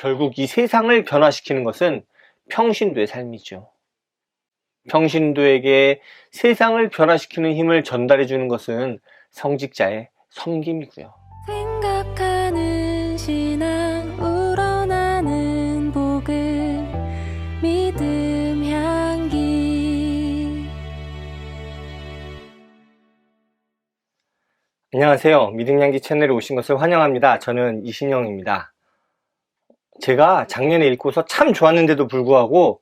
결국 이 세상을 변화시키는 것은 평신도의 삶이죠. 평신도에게 세상을 변화시키는 힘을 전달해 주는 것은 성직자의 섬김이고요. 생각하는 신앙 우러나는 복음 믿음 향기. 안녕하세요. 믿음향기 채널에 오신 것을 환영합니다. 저는 이신영입니다. 제가 작년에 읽고서 참 좋았는데도 불구하고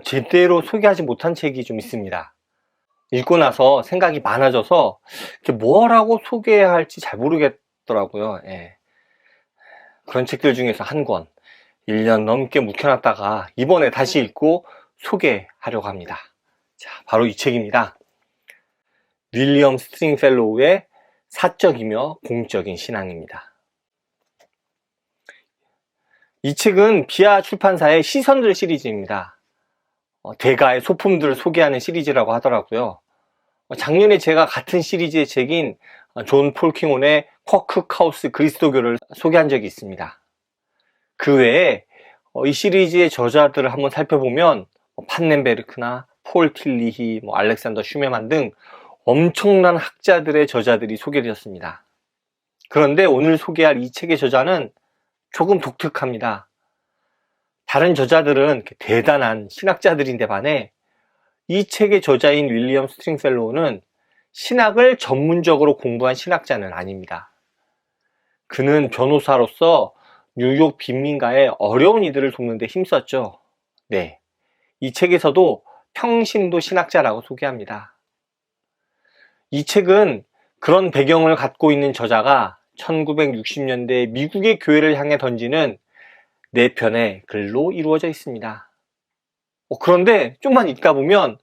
제대로 소개하지 못한 책이 좀 있습니다. 읽고 나서 생각이 많아져서 뭐라고 소개해야 할지 잘 모르겠더라고요. 예. 그런 책들 중에서 한 권, 1년 넘게 묵혀놨다가 이번에 다시 읽고 소개하려고 합니다. 자, 바로 이 책입니다. 윌리엄 스트링펠로우의 사적이며 공적인 신앙입니다. 이 책은 비아 출판사의 시선들 시리즈입니다. 대가의 소품들을 소개하는 시리즈라고 하더라고요. 작년에 제가 같은 시리즈의 책인 존 폴킹온의 쿼크하우스 그리스도교를 소개한 적이 있습니다. 그 외에 이 시리즈의 저자들을 한번 살펴보면 판넨베르크나 폴 틸리히, 알렉산더 슈메만 등 엄청난 학자들의 저자들이 소개되었습니다. 그런데 오늘 소개할 이 책의 저자는 조금 독특합니다. 다른 저자들은 대단한 신학자들인데 반해 이 책의 저자인 윌리엄 스트링펠로우는 신학을 전문적으로 공부한 신학자는 아닙니다. 그는 변호사로서 뉴욕 빈민가의 어려운 이들을 돕는 데 힘썼죠. 네, 이 책에서도 평신도 신학자라고 소개합니다. 이 책은 그런 배경을 갖고 있는 저자가 1960년대 미국의 교회를 향해 던지는 4편의 글로 이루어져 있습니다. 그런데 좀만 읽다 보면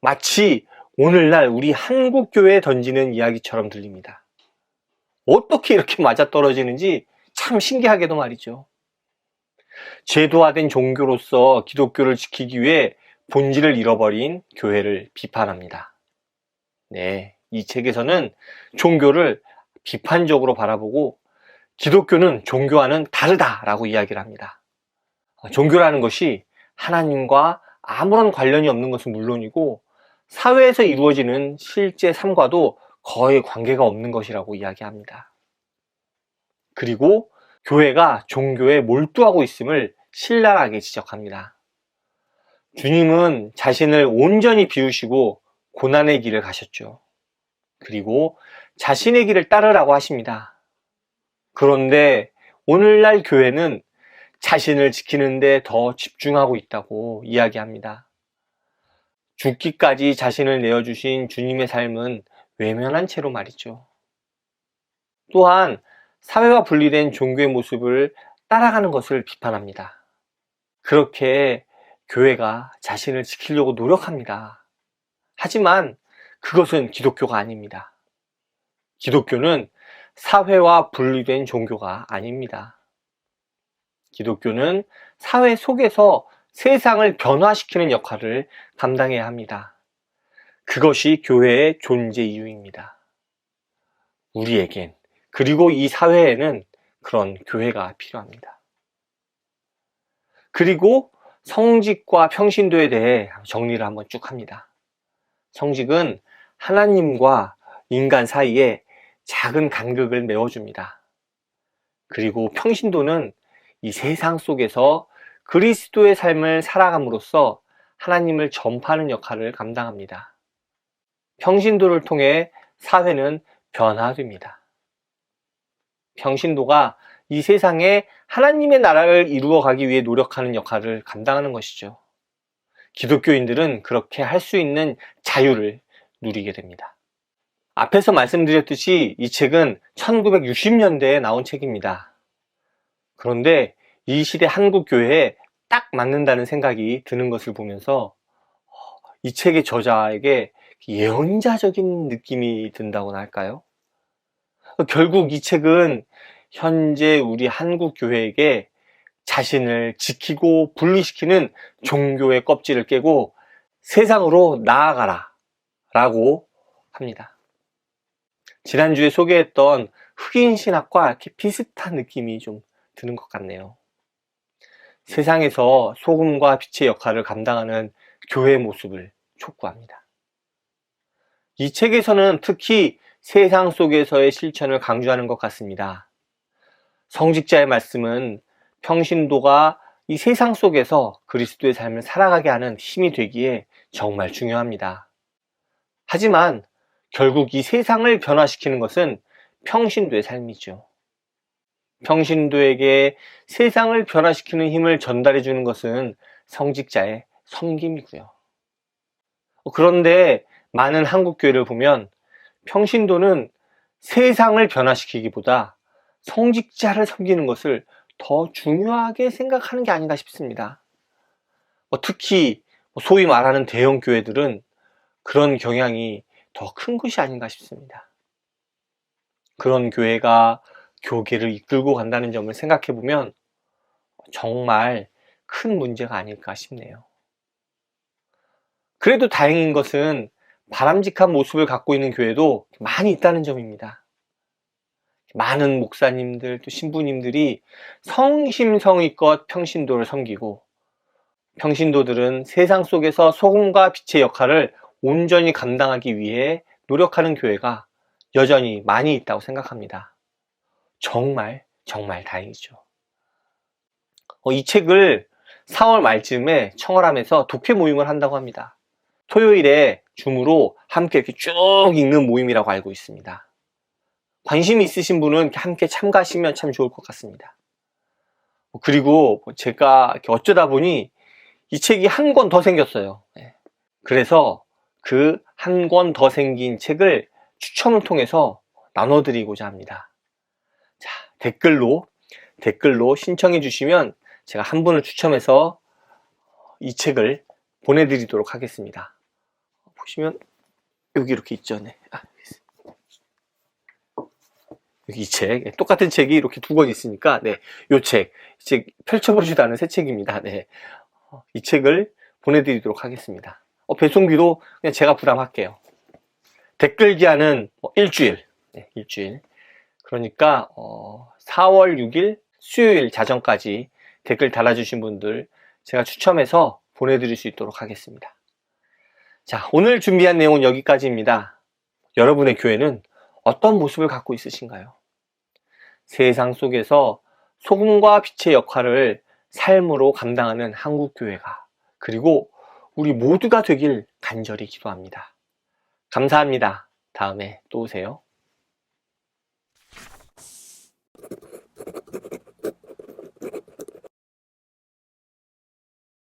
마치 오늘날 우리 한국 교회에 던지는 이야기처럼 들립니다. 어떻게 이렇게 맞아떨어지는지 참 신기하게도 말이죠. 제도화된 종교로서 기독교를 지키기 위해 본질을 잃어버린 교회를 비판합니다. 네, 이 책에서는 종교를 비판적으로 바라보고 기독교는 종교와는 다르다라고 이야기를 합니다. 종교라는 것이 하나님과 아무런 관련이 없는 것은 물론이고 사회에서 이루어지는 실제 삶과도 거의 관계가 없는 것이라고 이야기합니다. 그리고 교회가 종교에 몰두하고 있음을 신랄하게 지적합니다. 주님은 자신을 온전히 비우시고 고난의 길을 가셨죠. 그리고 자신의 길을 따르라고 하십니다. 그런데 오늘날 교회는 자신을 지키는 데 더 집중하고 있다고 이야기합니다. 죽기까지 자신을 내어주신 주님의 삶은 외면한 채로 말이죠. 또한 사회와 분리된 종교의 모습을 따라가는 것을 비판합니다. 그렇게 교회가 자신을 지키려고 노력합니다. 하지만 그것은 기독교가 아닙니다. 기독교는 사회와 분리된 종교가 아닙니다. 기독교는 사회 속에서 세상을 변화시키는 역할을 감당해야 합니다. 그것이 교회의 존재 이유입니다. 우리에겐, 그리고 이 사회에는 그런 교회가 필요합니다. 그리고 성직과 평신도에 대해 정리를 한번 쭉 합니다. 성직은 하나님과 인간 사이에 작은 간극을 메워줍니다. 그리고 평신도는 이 세상 속에서 그리스도의 삶을 살아감으로써 하나님을 전파하는 역할을 감당합니다. 평신도를 통해 사회는 변화됩니다. 평신도가 이 세상에 하나님의 나라를 이루어가기 위해 노력하는 역할을 감당하는 것이죠. 기독교인들은 그렇게 할 수 있는 자유를 누리게 됩니다. 앞에서 말씀드렸듯이 이 책은 1960년대에 나온 책입니다. 그런데 이 시대 한국 교회에 딱 맞는다는 생각이 드는 것을 보면서 이 책의 저자에게 예언자적인 느낌이 든다고나 할까요? 결국 이 책은 현재 우리 한국 교회에게 자신을 지키고 분리시키는 종교의 껍질을 깨고 세상으로 나아가라 라고 합니다. 지난주에 소개했던 흑인 신학과 이렇게 비슷한 느낌이 좀 드는 것 같네요. 세상에서 소금과 빛의 역할을 감당하는 교회의 모습을 촉구합니다. 이 책에서는 특히 세상 속에서의 실천을 강조하는 것 같습니다. 성직자의 말씀은 평신도가 이 세상 속에서 그리스도의 삶을 살아가게 하는 힘이 되기에 정말 중요합니다. 하지만 결국 이 세상을 변화시키는 것은 평신도의 삶이죠. 평신도에게 세상을 변화시키는 힘을 전달해 주는 것은 성직자의 섬김이고요. 그런데 많은 한국교회를 보면 평신도는 세상을 변화시키기보다 성직자를 섬기는 것을 더 중요하게 생각하는 게 아닌가 싶습니다. 특히 소위 말하는 대형 교회들은 그런 경향이 더 큰 것이 아닌가 싶습니다. 그런 교회가 교계를 이끌고 간다는 점을 생각해 보면 정말 큰 문제가 아닐까 싶네요. 그래도 다행인 것은 바람직한 모습을 갖고 있는 교회도 많이 있다는 점입니다. 많은 목사님들 또 신부님들이 성심성의껏 평신도를 섬기고, 평신도들은 세상 속에서 소금과 빛의 역할을 온전히 감당하기 위해 노력하는 교회가 여전히 많이 있다고 생각합니다. 정말 다행이죠. 이 책을 4월 말쯤에 청월함에서 독해 모임을 한다고 합니다. 토요일에 줌으로 함께 이렇게 쭉 읽는 모임이라고 알고 있습니다. 관심이 있으신 분은 함께 참가하시면 참 좋을 것 같습니다. 그리고 제가 어쩌다 보니 이 책이 한 권 더 생겼어요. 그래서 그 한 권 더 생긴 책을 추첨을 통해서 나눠드리고자 합니다. 자, 댓글로 신청해 주시면 제가 한 분을 추첨해서 이 책을 보내드리도록 하겠습니다. 보시면 여기 이렇게 있죠. 네. 여기 이 책, 똑같은 책이 이렇게 두 권 있으니까, 네, 이 책 펼쳐보지도 않은 새 책입니다. 네, 이 책을 보내드리도록 하겠습니다. 배송비도 그냥 제가 부담할게요. 댓글 기한은 일주일, 네, 일주일. 그러니까 4월 6일 수요일 자정까지 댓글 달아주신 분들 제가 추첨해서 보내드릴 수 있도록 하겠습니다. 자, 오늘 준비한 내용은 여기까지입니다. 여러분의 교회는 어떤 모습을 갖고 있으신가요? 세상 속에서 소금과 빛의 역할을 삶으로 감당하는 한국교회가, 그리고 우리 모두가 되길 간절히 기도합니다. 감사합니다. 다음에 또 오세요.